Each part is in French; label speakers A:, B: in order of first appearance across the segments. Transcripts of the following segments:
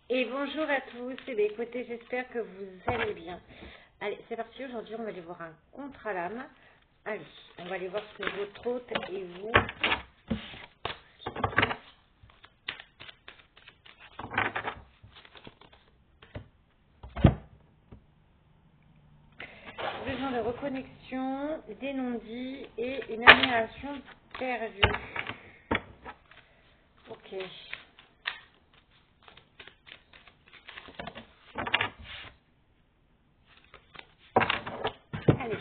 A: Et bonjour à tous. Et bien, écoutez, j'espère que vous allez bien. Allez, c'est parti. Aujourd'hui, on va aller voir un contre à l'âme. Allez, on va aller voir ce que votre hôte et vous. Besoin de reconnexion, des non-dits et une admiration perdue. Ok. Allez,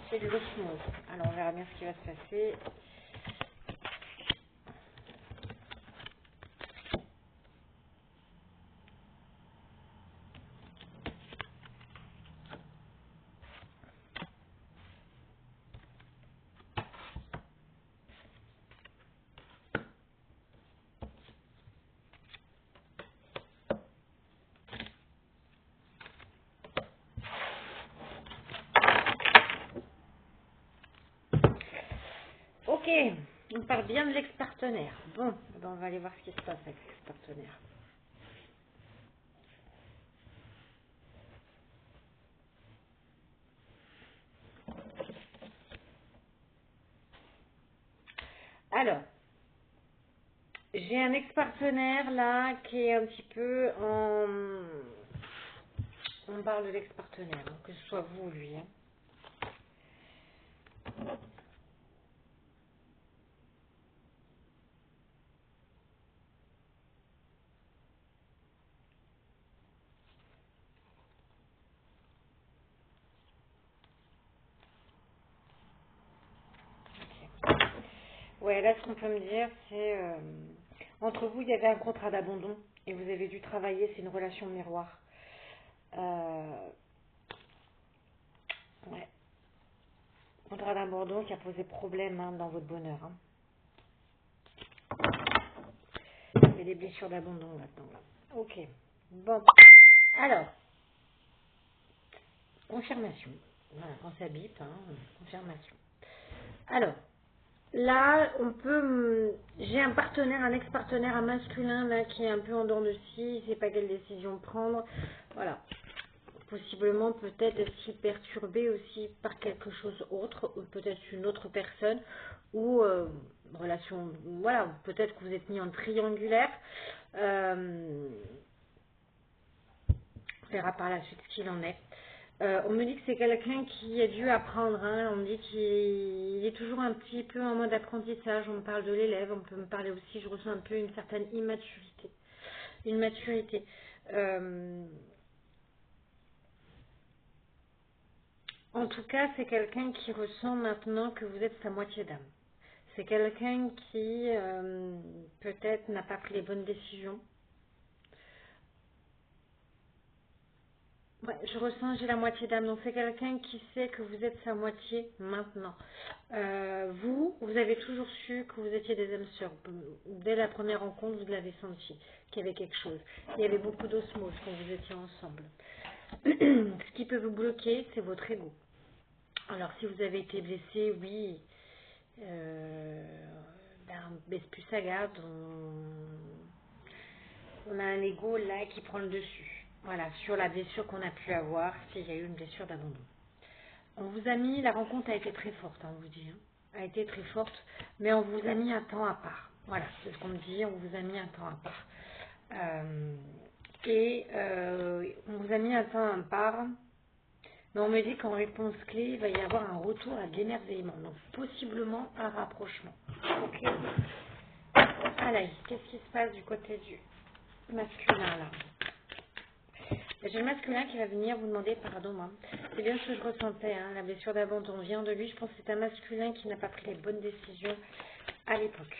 A: c'est de l'osmose. Alors, on verra bien ce qui va se passer. Ok, on parle bien de l'ex-partenaire. Bon, ben on va aller voir ce qui se passe avec l'ex-partenaire. Alors, j'ai un ex-partenaire là qui est un petit peu en... On parle de l'ex-partenaire, hein, que ce soit vous ou lui. Hein. Ouais, là, ce qu'on peut me dire, c'est... entre vous, il y avait un contrat d'abandon et vous avez dû travailler, c'est une relation miroir. Euh, ouais, contrat d'abandon qui a posé problème hein, dans votre bonheur. Hein. Il y a des blessures d'abandon là-dedans. Là. Ok, bon. Alors, confirmation. Voilà, quand ça bip, hein, confirmation. Alors, là, on peut... J'ai un partenaire, un ex-partenaire, un masculin, là, qui est un peu en dents de scie, il ne sait pas quelle décision prendre. Voilà. Possiblement, peut-être aussi perturbé aussi par quelque chose autre, ou peut-être une autre personne, ou relation... Voilà, peut-être que vous êtes mis en triangulaire. On verra par la suite ce qu'il en est. On me dit que c'est quelqu'un qui a dû apprendre. Hein. On me dit qu'il est toujours un petit peu en mode apprentissage. On me parle de l'élève. On peut me parler aussi. Je ressens un peu une certaine immaturité. Une maturité. En tout cas, c'est quelqu'un qui ressent maintenant que vous êtes sa moitié d'âme. C'est quelqu'un qui peut-être n'a pas pris les bonnes décisions. Ouais, je ressens, j'ai la moitié d'âme. Donc c'est quelqu'un qui sait que vous êtes sa moitié maintenant. Vous avez toujours su que vous étiez des âmes sœurs. Dès la première rencontre, vous l'avez senti, qu'il y avait quelque chose. Il y avait beaucoup d'osmose quand vous étiez ensemble. Ce qui peut vous bloquer, c'est votre ego. Alors si vous avez été blessé, oui, on baisse plus sa garde, on a un ego là qui prend le dessus. Voilà, sur la blessure qu'on a pu avoir, s'il y a eu une blessure d'abandon. On vous a mis, la rencontre a été très forte, hein, on vous dit, hein, a été très forte, mais on vous a mis un temps à part. Voilà, c'est ce qu'on me dit, on vous a mis un temps à part. On vous a mis un temps à part, mais on me dit qu'en réponse clé, il va y avoir un retour à de l'émerveillement, donc possiblement un rapprochement. Ok. Allez, qu'est-ce qui se passe du côté du masculin là? J'ai le masculin qui va venir vous demander pardon. Hein. C'est bien ce que je ressentais. Hein. La blessure d'abandon vient de lui. Je pense que c'est un masculin qui n'a pas pris les bonnes décisions à l'époque.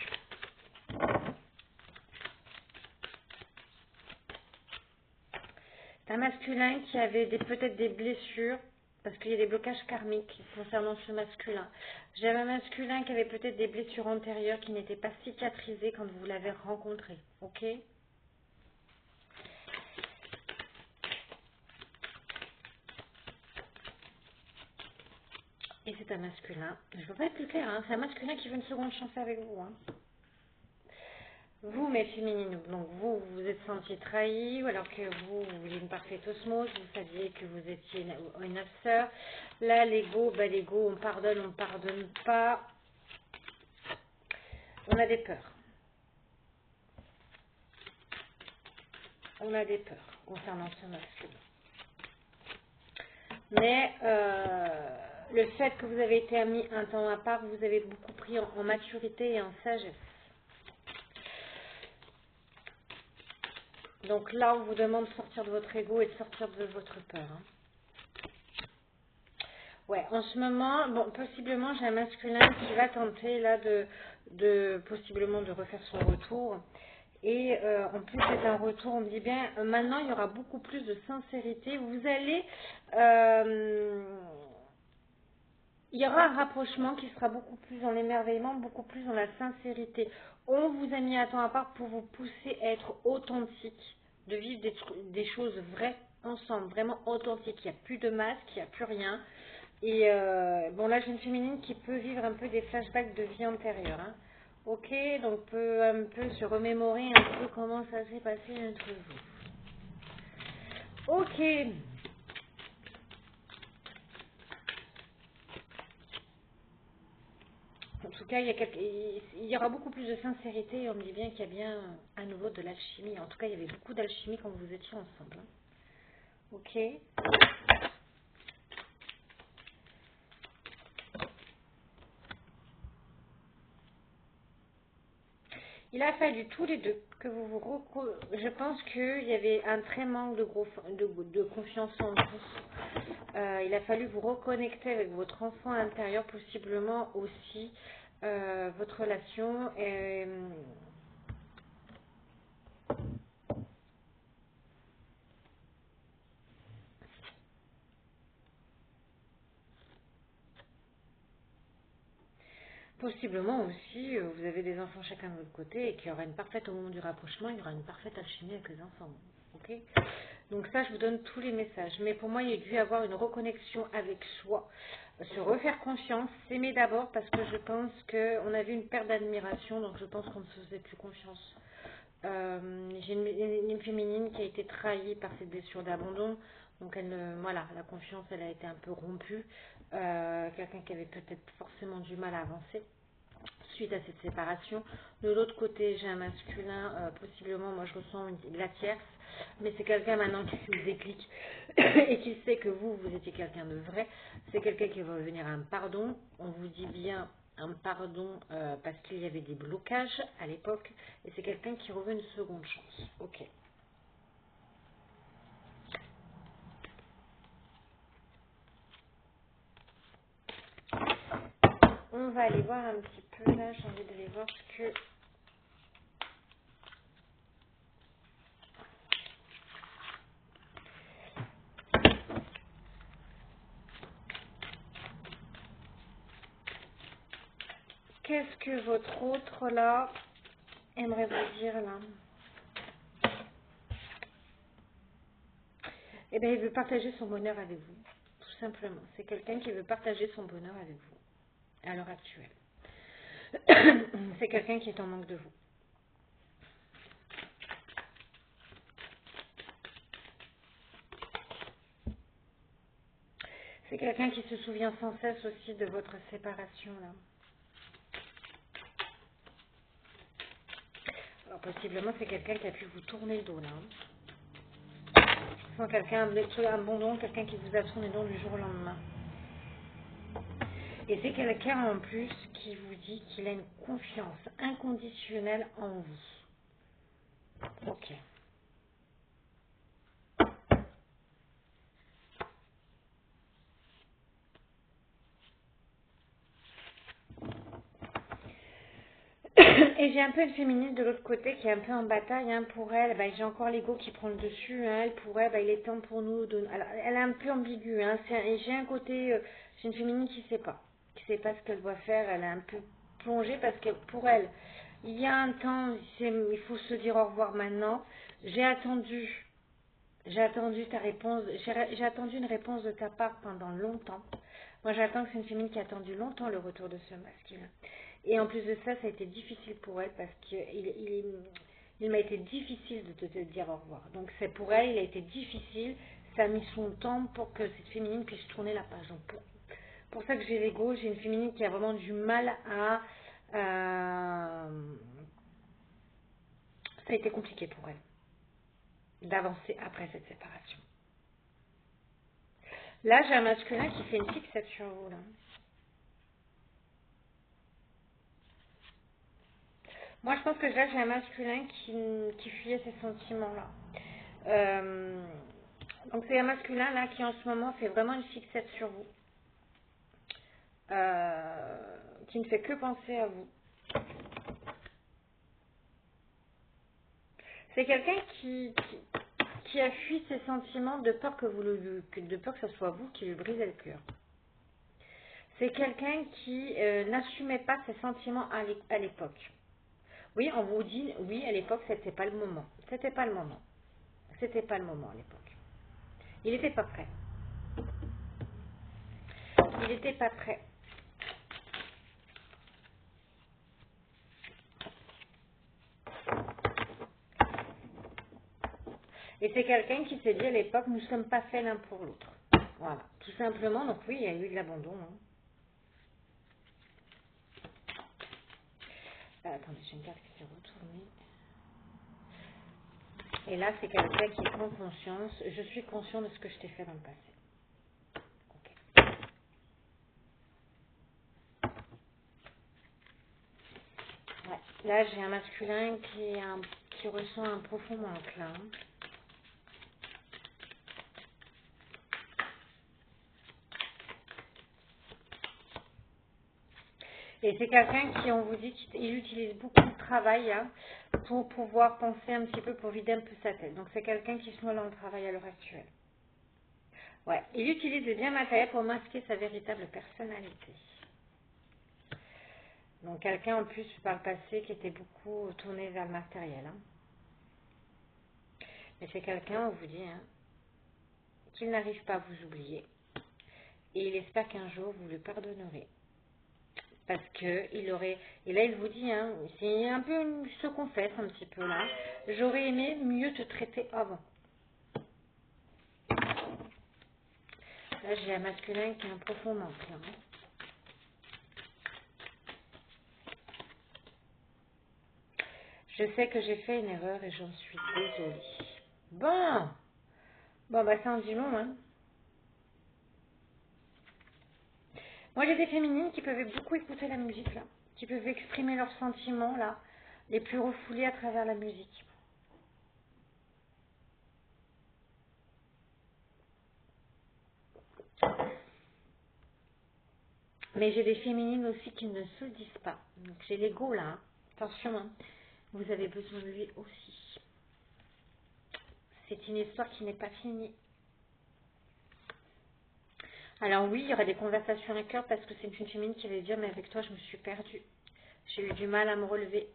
A: C'est un masculin qui avait peut-être des blessures parce qu'il y a des blocages karmiques concernant ce masculin. J'avais un masculin qui avait peut-être des blessures antérieures qui n'étaient pas cicatrisées quand vous l'avez rencontré. Ok? Et c'est un masculin. Je ne peux pas être plus clair. Hein. C'est un masculin qui veut une seconde chance avec vous. Hein. Vous, mes féminines, donc vous vous êtes senti trahi, ou alors que vous vouliez une parfaite osmose, vous saviez que vous étiez une âme sœur. Là, l'ego, l'ego, on pardonne pas. On a des peurs. On a des peurs concernant ce masculin. Mais le fait que vous avez été mis un temps à part, vous avez beaucoup pris en maturité et en sagesse. Donc là, on vous demande de sortir de votre ego et de sortir de votre peur. Hein. Ouais, en ce moment, bon, possiblement, j'ai un masculin qui va tenter là possiblement de refaire son retour. Et en plus, c'est un retour, on me dit bien, maintenant, il y aura beaucoup plus de sincérité. Vous allez... il y aura un rapprochement qui sera beaucoup plus dans l'émerveillement, beaucoup plus dans la sincérité. On vous a mis un temps à part pour vous pousser à être authentique, de vivre des choses vraies ensemble, vraiment authentiques. Il n'y a plus de masque, il n'y a plus rien. Et bon, là, j'ai une féminine qui peut vivre un peu des flashbacks de vie antérieure. Hein. Ok, donc peut un peu se remémorer un peu comment ça s'est passé entre vous. Ok. En tout cas, il y aura beaucoup plus de sincérité et on me dit bien qu'il y a bien à nouveau de l'alchimie. En tout cas, il y avait beaucoup d'alchimie quand vous étiez ensemble. Hein. Ok. Il a fallu tous les deux que je pense qu'il y avait un très manque de confiance en vous. Il a fallu vous reconnecter avec votre enfant intérieur, possiblement aussi votre relation. Possiblement aussi, vous avez des enfants chacun de votre côté et qu'il y aura une parfaite, au moment du rapprochement, il y aura une parfaite alchimie avec les enfants. Ok. Donc ça, je vous donne tous les messages. Mais pour moi, il y a dû avoir une reconnexion avec soi, se refaire confiance, s'aimer d'abord parce que je pense qu'on a vu une perte d'admiration, donc je pense qu'on ne se faisait plus confiance. J'ai une féminine qui a été trahie par cette blessure d'abandon. Donc voilà, la confiance, elle a été un peu rompue. Quelqu'un qui avait peut-être forcément du mal à avancer suite à cette séparation. De l'autre côté, j'ai un masculin, possiblement, moi je ressens la tierce, mais c'est quelqu'un maintenant qui se déclic et qui sait que vous étiez quelqu'un de vrai. C'est quelqu'un qui va revenir à un pardon. On vous dit bien un pardon parce qu'il y avait des blocages à l'époque, et c'est quelqu'un qui reveut une seconde chance. Ok. On va aller voir un petit peu, là j'ai envie d'aller voir ce que... Qu'est-ce que votre autre là aimerait vous dire là? Eh bien, il veut partager son bonheur avec vous, tout simplement. C'est quelqu'un qui veut partager son bonheur avec vous, à l'heure actuelle. C'est quelqu'un qui est en manque de vous. C'est quelqu'un qui se souvient sans cesse aussi de votre séparation, là. Alors, possiblement, c'est quelqu'un qui a pu vous tourner le dos, là. Sans quelqu'un, un bon don, quelqu'un qui vous a tourné le dos du jour au lendemain. Et c'est quelqu'un en plus qui vous dit qu'il a une confiance inconditionnelle en vous. Ok. Et j'ai un peu une féministe de l'autre côté qui est un peu en bataille. Hein, pour elle, j'ai encore l'ego qui prend le dessus. Hein, elle, pour elle, il est temps pour nous de... Alors, elle est un peu ambiguë. Hein, et j'ai un côté... j'ai une féminine qui ne sait pas. Qui ne sait pas ce qu'elle doit faire. Elle est un peu plongée parce que pour elle, il y a un temps, il faut se dire au revoir maintenant. J'ai attendu ta réponse. J'ai attendu une réponse de ta part pendant longtemps. Moi, j'attends que c'est une féminine qui a attendu longtemps le retour de ce masculin. Et en plus de ça, ça a été difficile pour elle parce il m'a été difficile de te dire au revoir. Donc c'est pour elle, il a été difficile. Ça a mis son temps pour que cette féminine puisse tourner la page. Donc pour ça que j'ai l'ego, j'ai une féminine qui a vraiment du mal à... ça a été compliqué pour elle d'avancer après cette séparation. Là, j'ai un masculin qui fait une fixette sur vous. Là. Moi, je pense que là, j'ai un masculin qui fuyait ses sentiments-là. Donc, c'est un masculin là qui, en ce moment, fait vraiment une fixette sur vous. Qui ne fait que penser à vous. C'est quelqu'un qui a fui ses sentiments de peur de peur que ce soit vous qui lui brisez le cœur. C'est quelqu'un qui n'assumait pas ses sentiments à l'époque. Oui, on vous dit, oui, à l'époque, c'était pas le moment. C'était pas le moment. C'était pas le moment à l'époque. Il n'était pas prêt. Il n'était pas prêt. Et c'est quelqu'un qui s'est dit à l'époque, nous ne sommes pas faits l'un pour l'autre. Voilà, tout simplement. Donc oui, il y a eu de l'abandon. Hein. Attendez, j'ai une carte qui s'est retournée. Et là, c'est quelqu'un qui prend conscience. Je suis conscient de ce que je t'ai fait dans le passé. Ok. Ouais. Là, j'ai un masculin qui ressent un profond manque là. Et c'est quelqu'un qui, on vous dit, qu'il utilise beaucoup de travail hein, pour pouvoir penser un petit peu, pour vider un peu sa tête. Donc c'est quelqu'un qui se noie dans le travail à l'heure actuelle. Ouais, il utilise le bien matériel pour masquer sa véritable personnalité. Donc quelqu'un en plus par le passé qui était beaucoup tourné vers le matériel. Hein. Mais c'est quelqu'un, on vous dit, hein, qu'il n'arrive pas à vous oublier. Et il espère qu'un jour vous le pardonnerez. Parce que il aurait, et là il vous dit, hein, c'est un peu, il se confesse un petit peu là, j'aurais aimé mieux te traiter avant. Là j'ai un masculin qui a un profond manque. Là, hein. Je sais que j'ai fait une erreur et j'en suis désolée. Bon, bah ça en dit long, hein. Moi j'ai des féminines qui peuvent beaucoup écouter la musique là, qui peuvent exprimer leurs sentiments là, les plus refoulés à travers la musique. Mais j'ai des féminines aussi qui ne se le disent pas. Donc j'ai l'ego là, hein. Attention, hein. Vous avez besoin de lui aussi. C'est une histoire qui n'est pas finie. Alors oui, il y aura des conversations à cœur parce que c'est une féminine qui va dire mais avec toi je me suis perdue. J'ai eu du mal à me relever.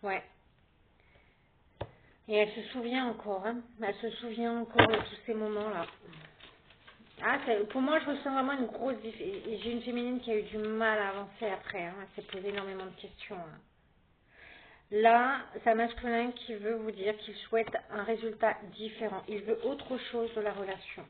A: Ouais. Et elle se souvient encore, hein. Elle se souvient encore de tous ces moments-là. Ah, pour moi, je ressens vraiment une grosse différence. J'ai une féminine qui a eu du mal à avancer après. Hein. Elle s'est posé énormément de questions. Hein. Là, c'est un masculin qui veut vous dire qu'il souhaite un résultat différent. Il veut autre chose de la relation.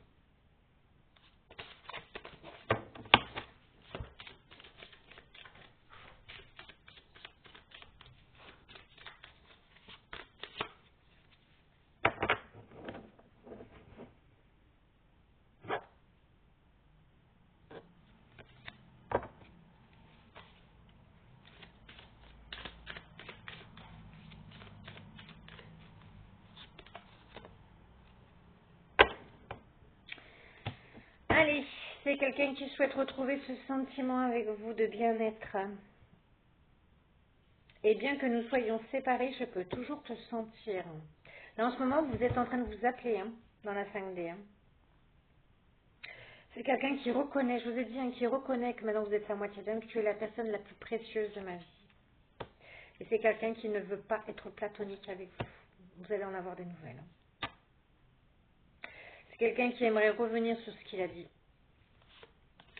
A: Allez, c'est quelqu'un qui souhaite retrouver ce sentiment avec vous de bien-être. Et bien que nous soyons séparés, je peux toujours te sentir. Là, en ce moment, vous êtes en train de vous appeler hein, dans la 5D. Hein. C'est quelqu'un qui reconnaît, je vous ai dit, hein, qui reconnaît que maintenant vous êtes sa moitié d'âme, que tu es la personne la plus précieuse de ma vie. Et c'est quelqu'un qui ne veut pas être platonique avec vous. Vous allez en avoir des nouvelles. Hein. C'est quelqu'un qui aimerait revenir sur ce qu'il a dit.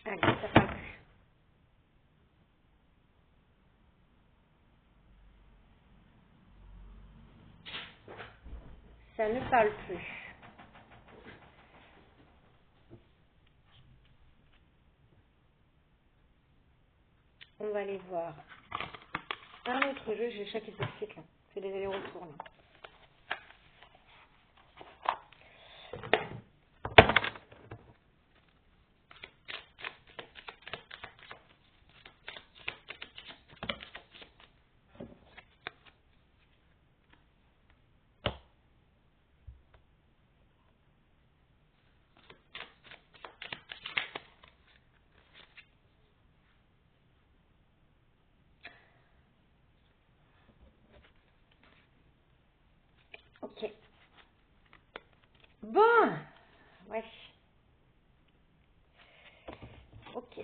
A: Ah, ça parle plus. Ça ne parle plus. On va aller voir un autre jeu. J'ai le chat qui s'excite là. C'est des allers-retours là. Ok. Bon. Ouais. Ok.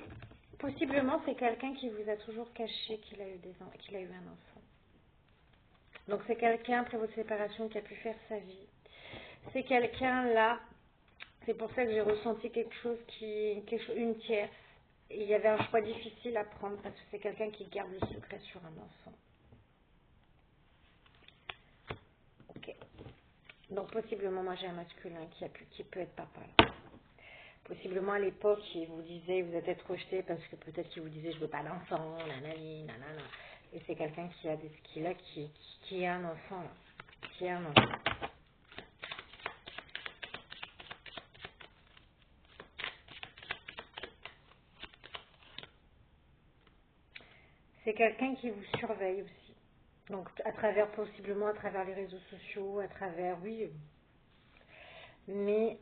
A: Possiblement, c'est quelqu'un qui vous a toujours caché qu'il a eu qu'il a eu un enfant. Donc c'est quelqu'un après votre séparation qui a pu faire sa vie. C'est quelqu'un là. C'est pour ça que j'ai ressenti quelque chose une tierce. Et il y avait un choix difficile à prendre parce que c'est quelqu'un qui garde le secret sur un enfant. Ok. Donc possiblement, moi j'ai un masculin qui peut être papa. Là. Possiblement à l'époque, il vous disait, vous êtes peut-être rejeté parce que peut-être qu'il vous disait je veux pas d'enfant, nanani, nanana. Et c'est quelqu'un qui a des skills là, qui a un enfant là. Qui a un enfant. C'est quelqu'un qui vous surveille aussi. Donc possiblement à travers les réseaux sociaux, à travers, oui. Mais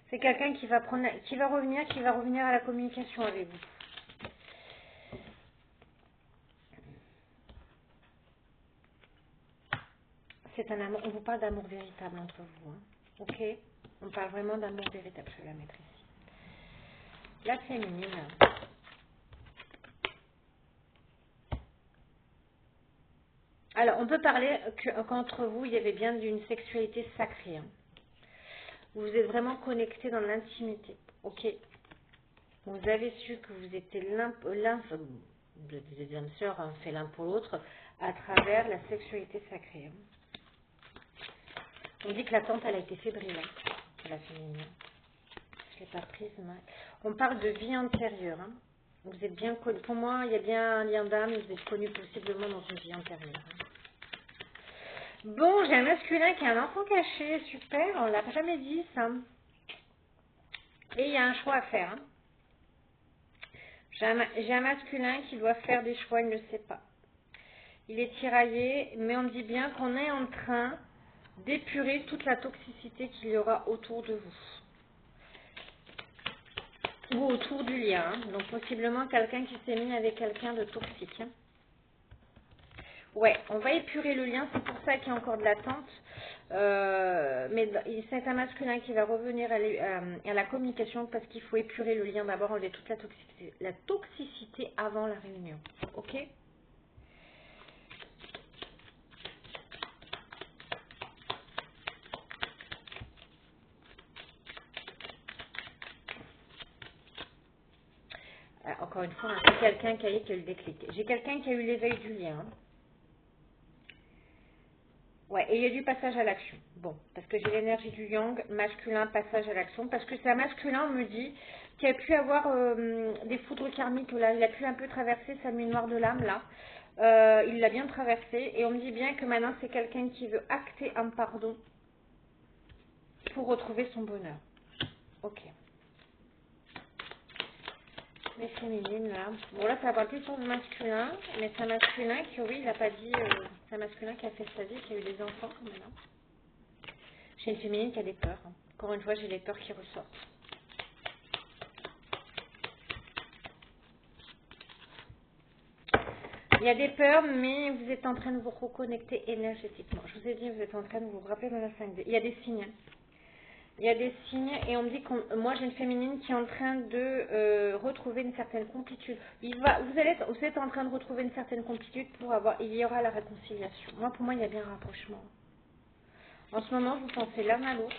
A: c'est quelqu'un qui va revenir à la communication avec vous. C'est un amour, on vous parle d'amour véritable entre vous, hein. Ok? On parle vraiment d'amour véritable, je vais la mettre ici. La féminine. Alors, on peut parler qu'entre vous, il y avait bien d'une sexualité sacrée. Hein. Vous êtes vraiment connectés dans l'intimité. Ok? Vous avez su que vous étiez des âmes sœurs, hein, fait l'un pour l'autre, à travers la sexualité sacrée. Hein. On dit que la tante, elle a été fébrile, hein, la féminine. Je ne l'ai pas prise, mais... On parle de vie antérieure. Hein. Vous êtes bien connus. Pour moi, il y a bien un lien d'âme. Vous êtes connus possiblement dans une vie antérieure. Hein. Bon, j'ai un masculin qui a un enfant caché. Super, on ne l'a jamais dit, ça. Et il y a un choix à faire. Hein. J'ai un masculin qui doit faire des choix, il ne sait pas. Il est tiraillé, mais on dit bien qu'on est en train d'épurer toute la toxicité qu'il y aura autour de vous. Ou autour du lien. Hein. Donc possiblement quelqu'un qui s'est mis avec quelqu'un de toxique. Hein. Ouais, on va épurer le lien, c'est pour ça qu'il y a encore de l'attente. Mais c'est un masculin qui va revenir à la communication parce qu'il faut épurer le lien d'abord, enlever toute la toxicité avant la réunion. Ok? Encore une fois, c'est quelqu'un qui a eu le déclic. J'ai quelqu'un qui a eu l'éveil du lien. Hein. Ouais, et il y a du passage à l'action. Bon, parce que j'ai l'énergie du yang, masculin, passage à l'action, parce que c'est un masculin, on me dit, qui a pu avoir des foudres karmiques, là, il a pu un peu traverser sa nuit noire de l'âme, là. Il l'a bien traversé, et on me dit bien que maintenant, c'est quelqu'un qui veut acter un pardon pour retrouver son bonheur. Ok. Les féminines, là. Bon, là, ça va plus sur le masculin, mais c'est un masculin qui, oui, il n'a pas dit, c'est un masculin qui a fait sa vie, qui a eu des enfants, quand même. Hein. J'ai une féminine qui a des peurs. Hein. Encore une fois, j'ai les peurs qui ressortent. Il y a des peurs, mais vous êtes en train de vous reconnecter énergétiquement. Je vous ai dit, vous êtes en train de vous rappeler de la 5D. Il y a des signes. Il y a des signes et on me dit que moi j'ai une féminine qui est en train de retrouver une certaine complétude. Vous êtes en train de retrouver une certaine complétude il y aura la réconciliation. Moi, pour moi, il y a bien un rapprochement. En ce moment, vous pensez l'un à l'autre.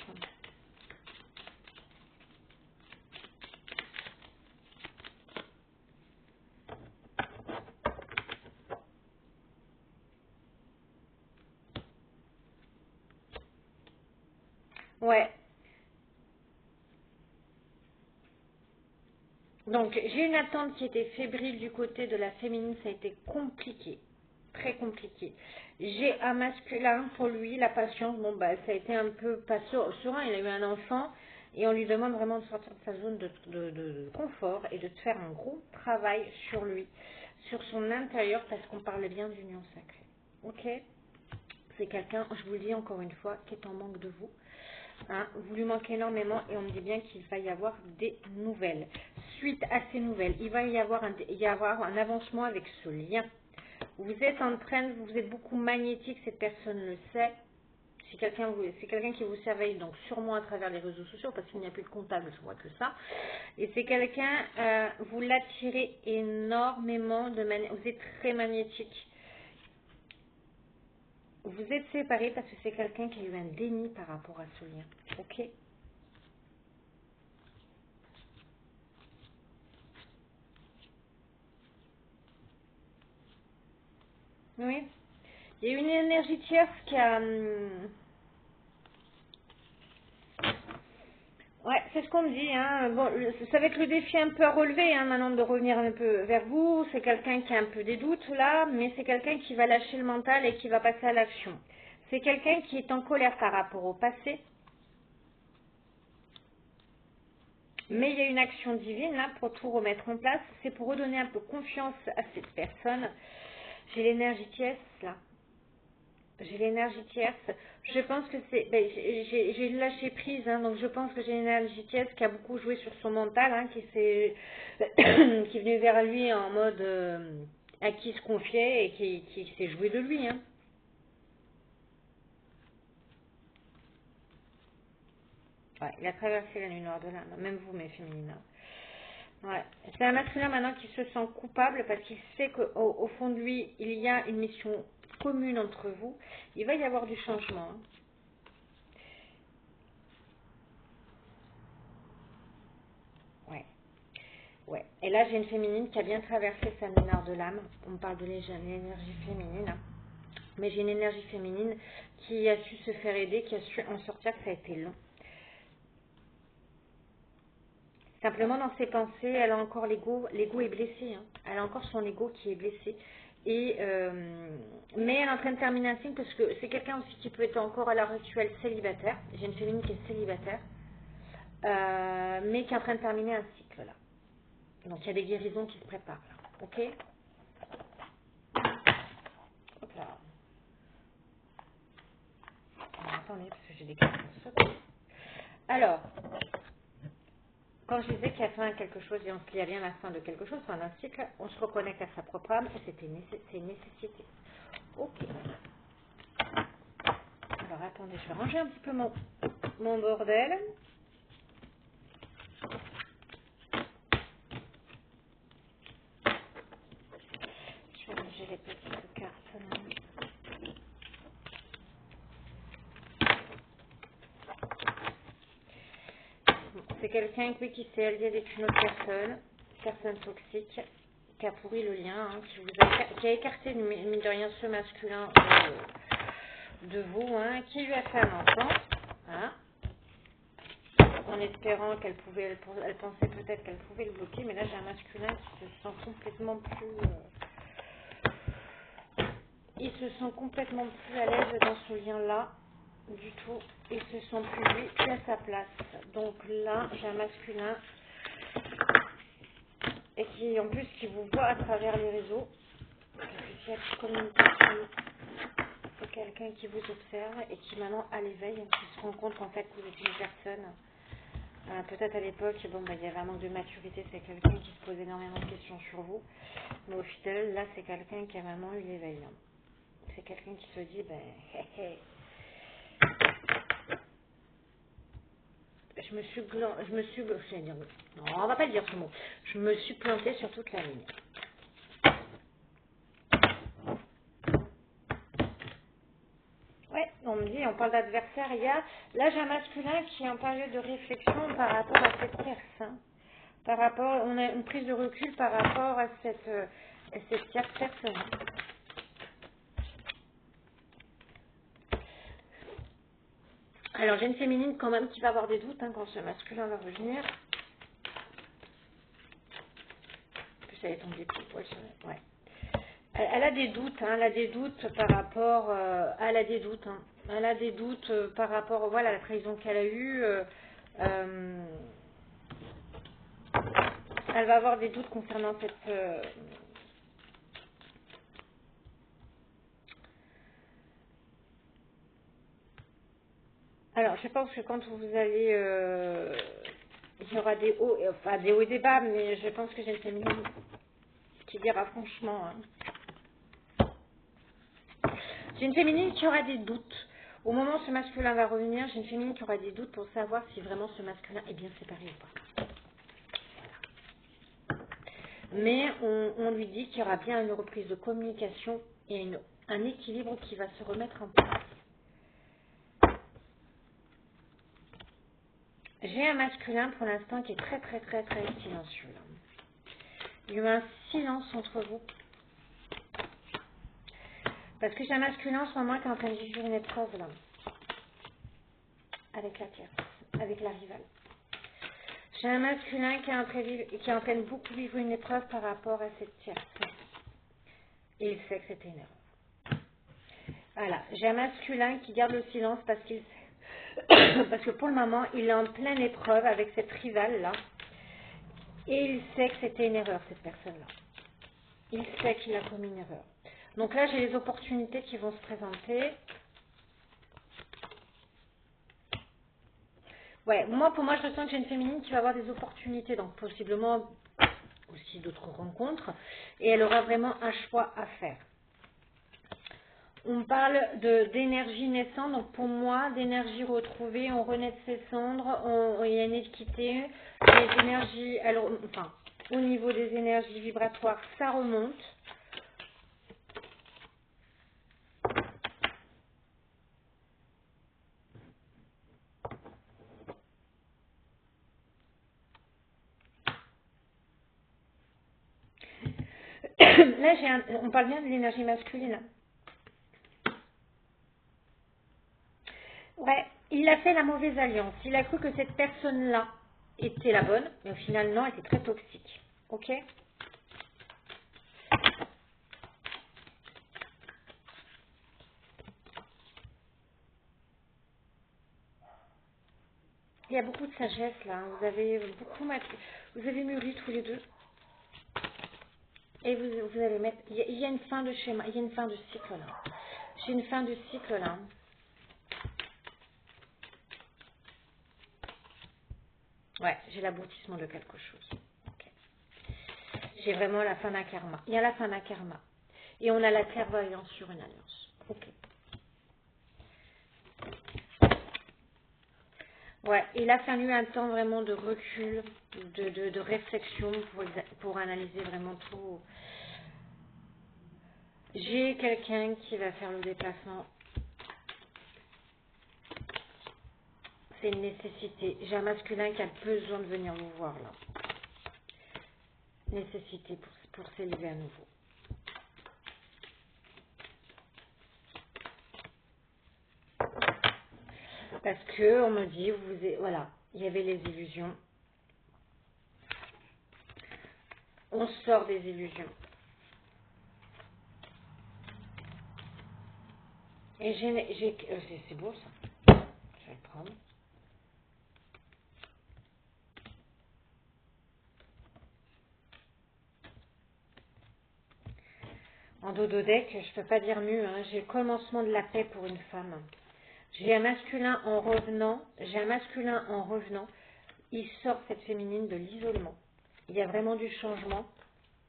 A: Ouais. Donc, j'ai une attente qui était fébrile du côté de la féminine. Ça a été compliqué. Très compliqué. J'ai un masculin pour lui, la patience. Bon, bah, ça a été un peu pas serein. Il a eu un enfant. Et on lui demande vraiment de sortir de sa zone de confort et de faire un gros travail sur lui, sur son intérieur, parce qu'on parle bien d'union sacrée. Ok? C'est quelqu'un, je vous le dis encore une fois, qui est en manque de vous. Hein, vous lui manquez énormément et on me dit bien qu'il va y avoir des nouvelles. Suite à ces nouvelles, il va y avoir un avancement avec ce lien. Vous êtes beaucoup magnétique, cette personne le sait. C'est quelqu'un qui vous surveille, donc sûrement à travers les réseaux sociaux, parce qu'il n'y a plus de comptable, je vois que ça. Et c'est quelqu'un, vous l'attirez énormément, vous êtes très magnétique. Vous êtes séparés parce que c'est quelqu'un qui a eu un déni par rapport à ce lien. Ok? Oui. Il y a une énergie tierce qui a... Ouais, c'est ce qu'on me dit. Hein. Bon, ça va être le défi un peu à relever hein, maintenant de revenir un peu vers vous. C'est quelqu'un qui a un peu des doutes là, mais c'est quelqu'un qui va lâcher le mental et qui va passer à l'action. C'est quelqu'un qui est en colère par rapport au passé. Mais il y a une action divine là pour tout remettre en place. C'est pour redonner un peu confiance à cette personne. J'ai l'énergie tierce là. J'ai l'énergie tierce. Je pense que c'est... j'ai lâché prise, hein, donc je pense que j'ai l'énergie tierce qui a beaucoup joué sur son mental, hein, qui est venu vers lui en mode à qui se confiait et qui s'est joué de lui. Hein. Ouais, il a traversé la nuit noire de l'âme, même vous, mes féminines. Ouais. C'est un masculin maintenant qui se sent coupable parce qu'il sait qu'au fond de lui, il y a une mission commune entre vous. Il va y avoir du changement. Hein. Ouais. Ouais. Et là, j'ai une féminine qui a bien traversé sa nuit noire de l'âme. On parle de l'énergie féminine. Hein. Mais j'ai une énergie féminine qui a su se faire aider, qui a su en sortir, que ça a été long. Simplement, dans ses pensées, elle a encore l'ego. L'ego est blessé. Hein. Elle a encore son ego qui est blessé. Et, mais elle est en train de terminer un signe parce que c'est quelqu'un aussi qui peut être encore à l'heure actuelle célibataire. J'ai une féminine qui est célibataire. Mais qui est en train de terminer un cycle là. Donc il y a des guérisons qui se préparent là. Ok? Hop là. Alors, attendez, parce que j'ai des cartes qui sautent. Alors, quand je disais qu'il y a fin à quelque chose et on se lie à bien la fin de quelque chose, fin d'un cycle, on se reconnecte à sa propre âme et c'est une nécessité. Ok. Alors attendez, je vais ranger un petit peu mon bordel. Je vais ranger les petites cartes là. C'est quelqu'un oui, qui s'est allié avec une autre personne toxique, qui a pourri le lien, hein, qui a écarté mine de rien ce masculin de vous, hein, qui lui a fait un enfant, hein, en espérant qu'elle pouvait, elle pensait peut-être qu'elle pouvait le bloquer, mais là j'ai un masculin qui se sent complètement plus, il se sent complètement plus à l'aise dans ce lien-là. Du tout, il se sent plus à sa place. Donc là, j'ai un masculin et qui en plus qui vous voit à travers les réseaux. Il y a plus communication. C'est quelqu'un qui vous observe et qui maintenant a l'éveil, qui se rend compte en fait que vous êtes une personne Peut-être à l'époque, bon, bah, il y avait un manque de maturité, c'est quelqu'un qui se pose énormément de questions sur vous. Mais au final, là, c'est quelqu'un qui a vraiment eu l'éveil. Hein. C'est quelqu'un qui se dit, ben, je vais dire, non, on va pas dire ce mot. Je me suis plantée sur toute la ligne. Ouais, on me dit, on parle d'adversaire. Là, j'ai un masculin qui est en période de réflexion par rapport à cette personne. On a une prise de recul par rapport à cette tierce personne. Alors, j'ai une féminine quand même qui va avoir des doutes hein, quand ce masculin va revenir. En plus, elle est tombée pile poil sur elle. Ouais. Elle a des doutes, hein, elle a des doutes par rapport, elle a des doutes, hein, elle a des doutes par rapport, voilà, à la trahison qu'elle a eue. Elle va avoir des doutes concernant cette. Alors, je pense que quand vous allez, il y aura des hauts, enfin des hauts et des bas, mais je pense que j'ai une féminine qui dira franchement. Hein. J'ai une féminine qui aura des doutes. Au moment où ce masculin va revenir, j'ai une féminine qui aura des doutes pour savoir si vraiment ce masculin est bien séparé ou pas. Mais on lui dit qu'il y aura bien une reprise de communication et un équilibre qui va se remettre en place. J'ai un masculin pour l'instant qui est très très très très silencieux. Là. Il y a eu un silence entre vous. Parce que j'ai un masculin en ce moment qui est en train de vivre une épreuve là. Avec la tierce, avec la rivale. J'ai un masculin qui est en train de beaucoup vivre une épreuve par rapport à cette tierce. Et il sait que c'était une erreur. Voilà, j'ai un masculin qui garde le silence parce qu'il sait. Parce que pour le moment, il est en pleine épreuve avec cette rivale-là. Et il sait que c'était une erreur, cette personne-là. Il sait qu'il a commis une erreur. Donc là, j'ai les opportunités qui vont se présenter. Ouais, pour moi, je sens que j'ai une féminine qui va avoir des opportunités, donc possiblement aussi d'autres rencontres, et elle aura vraiment un choix à faire. On parle d'énergie naissante, donc pour moi, d'énergie retrouvée, on renaît de ses cendres, il y a une équité, les énergies, au niveau des énergies vibratoires, ça remonte. Là, on parle bien de l'énergie masculine. Ouais, il a fait la mauvaise alliance. Il a cru que cette personne-là était la bonne, mais au final, non, elle était très toxique. Ok ? Il y a beaucoup de sagesse là. Vous avez vous avez mûri tous les deux. Et vous allez mettre. Il y a une fin de schéma, il y a une fin de cycle là. J'ai une fin de cycle là. Ouais, j'ai l'aboutissement de quelque chose. Ok. J'ai vraiment la fin d'un karma. Il y a la fin d'un karma. Et on a la clairvoyance sur une alliance. Ok. Ouais, il a fallu un temps vraiment de recul, de réflexion pour analyser vraiment tout. J'ai quelqu'un qui va faire le déplacement. C'est une nécessité. J'ai un masculin qui a besoin de venir vous voir là. Nécessité pour s'élever à nouveau. Parce que on me dit, voilà, il y avait les illusions. On sort des illusions. Et c'est beau ça. Je vais le prendre. En dodo-deck, je ne peux pas dire mieux. Hein. J'ai le commencement de la paix pour une femme. J'ai un masculin en revenant. J'ai un masculin en revenant. il sort cette féminine de l'isolement. Il y a vraiment du changement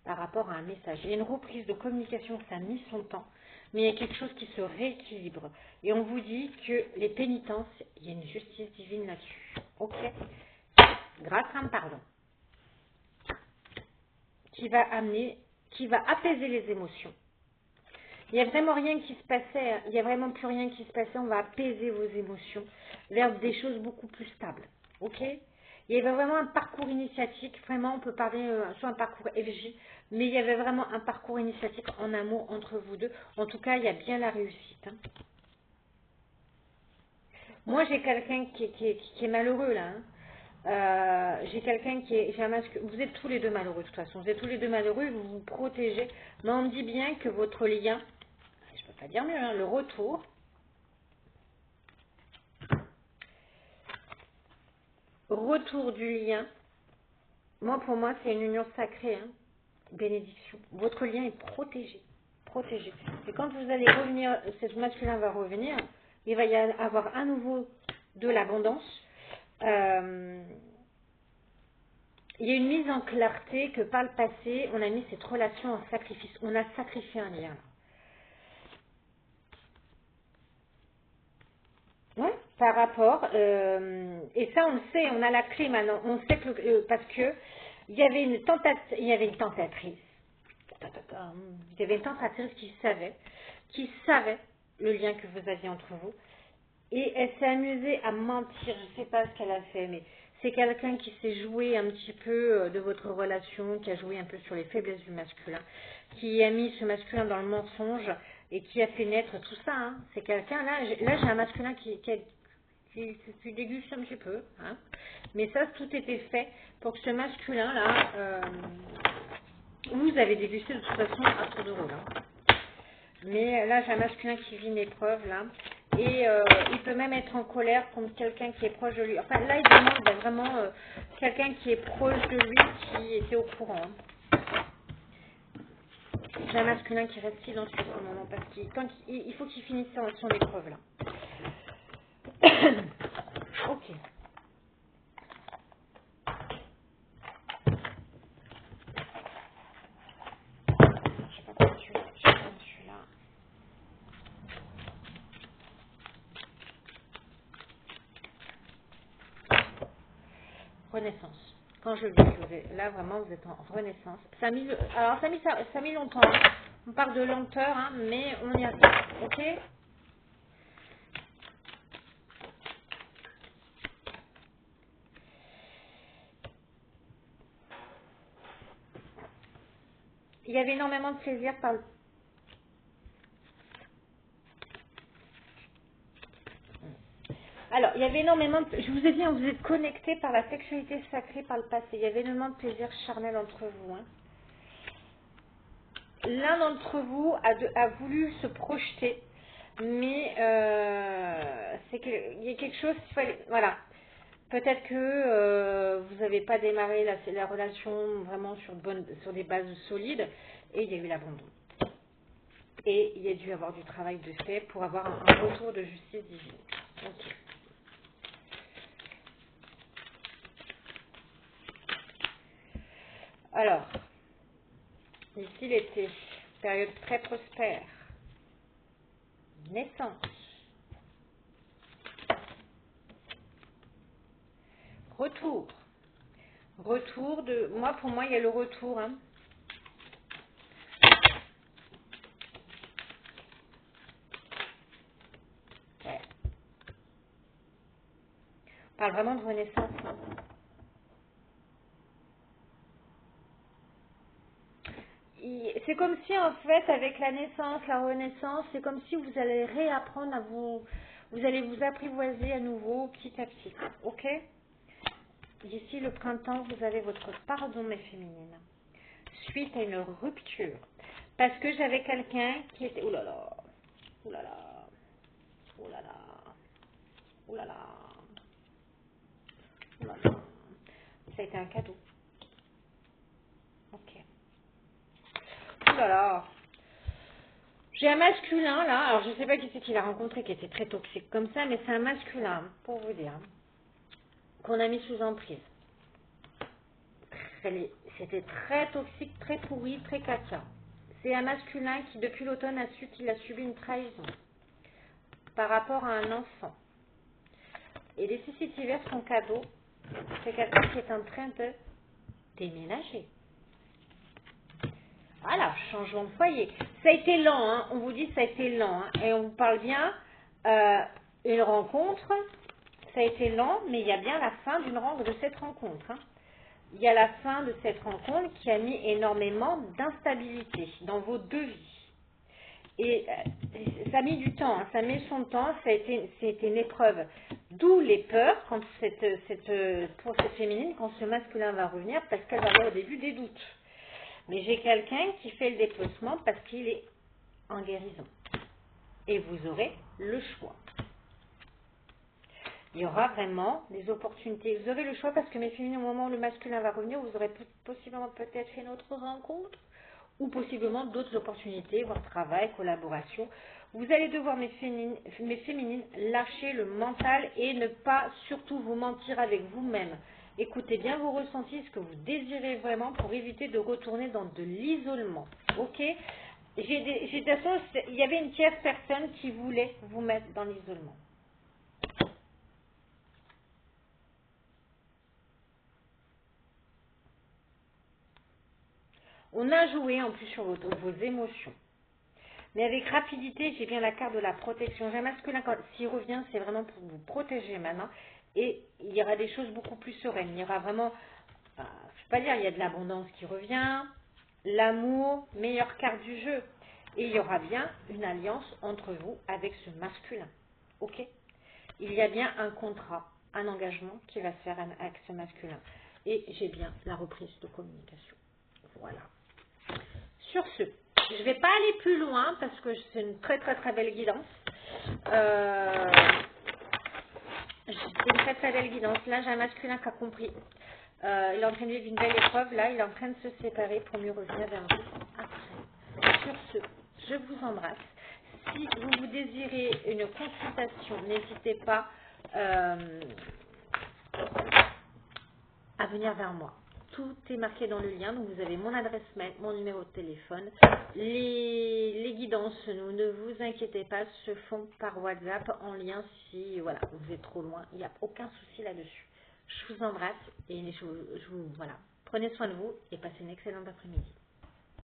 A: par rapport à un message. Il y a une reprise de communication, ça a mis son temps, mais il y a quelque chose qui se rééquilibre. Et on vous dit que les pénitences, il y a une justice divine là-dessus. Ok? Grâce à un pardon qui va amener, qui va apaiser les émotions. Il n'y a vraiment rien qui se passait, il n'y a vraiment plus rien qui se passait, on va apaiser vos émotions vers des choses beaucoup plus stables. Ok? Il y avait vraiment un parcours initiatique, vraiment on peut parler soit un parcours FJ, mais il y avait vraiment un parcours initiatique en amour entre vous deux. En tout cas, il y a bien la réussite. Hein. Moi, j'ai quelqu'un qui est malheureux là. Hein. J'ai quelqu'un qui est... Vous êtes tous les deux malheureux de toute façon. Vous êtes tous les deux malheureux, vous vous protégez. Mais on me dit bien que votre lien, je ne peux pas dire mieux, hein, le retour du lien, moi pour moi c'est une union sacrée, hein, bénédiction. Votre lien est protégé. Protégé. Et quand vous allez revenir, ce masculin va revenir, il va y avoir à nouveau de l'abondance. Il y a une mise en clarté que par le passé, on a mis cette relation en sacrifice. On a sacrifié un lien. Ouais, par rapport, et ça on le sait, on a la clé maintenant. On sait que parce que il y avait une tentatrice, il y avait une tentatrice qui savait le lien que vous aviez entre vous. Et elle s'est amusée à mentir, je ne sais pas ce qu'elle a fait, mais c'est quelqu'un qui s'est joué un petit peu de votre relation, qui a joué un peu sur les faiblesses du masculin, qui a mis ce masculin dans le mensonge et qui a fait naître tout ça. Hein. C'est quelqu'un, là j'ai un masculin qui déguste un petit peu. Hein. Mais ça, tout était fait pour que ce masculin-là, vous avez dégusté de toute façon à tour de rôle. Hein. Mais là, j'ai un masculin qui vit une épreuve, là. Et il peut même être en colère contre quelqu'un qui est proche de lui. Enfin, là, il demande vraiment quelqu'un qui est proche de lui, qui était au courant. J'ai un masculin qui reste silencieux pour le moment, parce qu'il faut qu'il finisse son épreuve, là. Ok. Je sais pas pourquoi celui-là. Renaissance. Quand je le dis, là vraiment vous êtes en renaissance. Ça a mis, alors ça a mis longtemps. On parle de lenteur, hein, mais on y arrive. Ok? Il y avait énormément de plaisir par le... Alors, il y avait énormément de... Je vous ai dit, hein, vous êtes connectés par la sexualité sacrée par le passé. Il y avait énormément de plaisir charnel entre vous. Hein. L'un d'entre vous a voulu se projeter, mais il y a quelque chose... Voilà. Peut-être que vous n'avez pas démarré la relation vraiment sur des bases solides et il y a eu l'abandon. Et il y a dû avoir du travail de fait pour avoir un retour de justice divine. Ok. Alors, ici l'été, période très prospère, naissance, retour de... Pour moi, il y a le retour. Hein. Ouais. On parle vraiment de renaissance. Hein. C'est comme si, en fait, avec la naissance, la renaissance, c'est comme si vous allez réapprendre à vous allez vous apprivoiser à nouveau petit à petit. Ok? D'ici le printemps, vous avez votre pardon, mes féminines. Suite à une rupture. Parce que j'avais quelqu'un qui était... Ouh là là. Ouh là là. Ouh là là. Ouh là là. Ouh là là. Ça a été un cadeau. Ok. Ouh là là. J'ai un masculin là, alors je ne sais pas qui c'est qu'il a rencontré qui était très toxique comme ça, mais c'est un masculin, pour vous dire, qu'on a mis sous emprise. C'était très toxique, très pourri, très caca. C'est un masculin qui, depuis l'automne, a su qu'il a subi une trahison par rapport à un enfant. Et les CCTV, son cadeau, c'est quelqu'un qui est en train de déménager. Voilà, changement de foyer. Ça a été lent, hein. On vous dit ça a été lent. Hein. Et on vous parle bien, une rencontre, ça a été lent, mais il y a bien la fin de cette rencontre. Hein. Il y a la fin de cette rencontre qui a mis énormément d'instabilité dans vos deux vies. Et ça a mis du temps, hein, ça met son temps, c'était une épreuve. D'où les peurs pour cette féminine quand ce masculin va revenir, parce qu'elle va avoir au début des doutes. Mais j'ai quelqu'un qui fait le déplacement parce qu'il est en guérison. Et vous aurez le choix. Il y aura vraiment des opportunités. Vous aurez le choix parce que mes féminines, au moment où le masculin va revenir, vous aurez possiblement peut-être fait notre rencontre ou possiblement d'autres opportunités, voire travail, collaboration. Vous allez devoir, mes féminines, lâcher le mental et ne pas surtout vous mentir avec vous-même. Écoutez bien vos ressentis, ce que vous désirez vraiment pour éviter de retourner dans de l'isolement. Ok? De toute façon, il y avait une tierce personne qui voulait vous mettre dans l'isolement. On a joué en plus sur vos émotions. Mais avec rapidité, j'ai bien la carte de la protection. J'ai un masculin, s'il revient, c'est vraiment pour vous protéger maintenant. Et il y aura des choses beaucoup plus sereines. Il y aura vraiment, je ne vais pas dire, il y a de l'abondance qui revient, l'amour, meilleure carte du jeu. Et il y aura bien une alliance entre vous avec ce masculin. Ok? Il y a bien un contrat, un engagement qui va se faire avec ce masculin. Et j'ai bien la reprise de communication. Voilà. Sur ce, je ne vais pas aller plus loin parce que c'est une très très très belle guidance. C'est une très très belle guidance. Là, j'ai un masculin qui a compris. Il est en train de vivre une belle épreuve. Là, il est en train de se séparer pour mieux revenir vers vous après. Sur ce, je vous embrasse. Si vous désirez une consultation, n'hésitez pas à venir vers moi. Tout est marqué dans le lien, donc vous avez mon adresse mail, mon numéro de téléphone. Les guidances, ne vous inquiétez pas, se font par WhatsApp en lien si voilà, vous êtes trop loin. Il n'y a aucun souci là-dessus. Je vous embrasse et voilà. Prenez soin de vous et passez une excellente après-midi.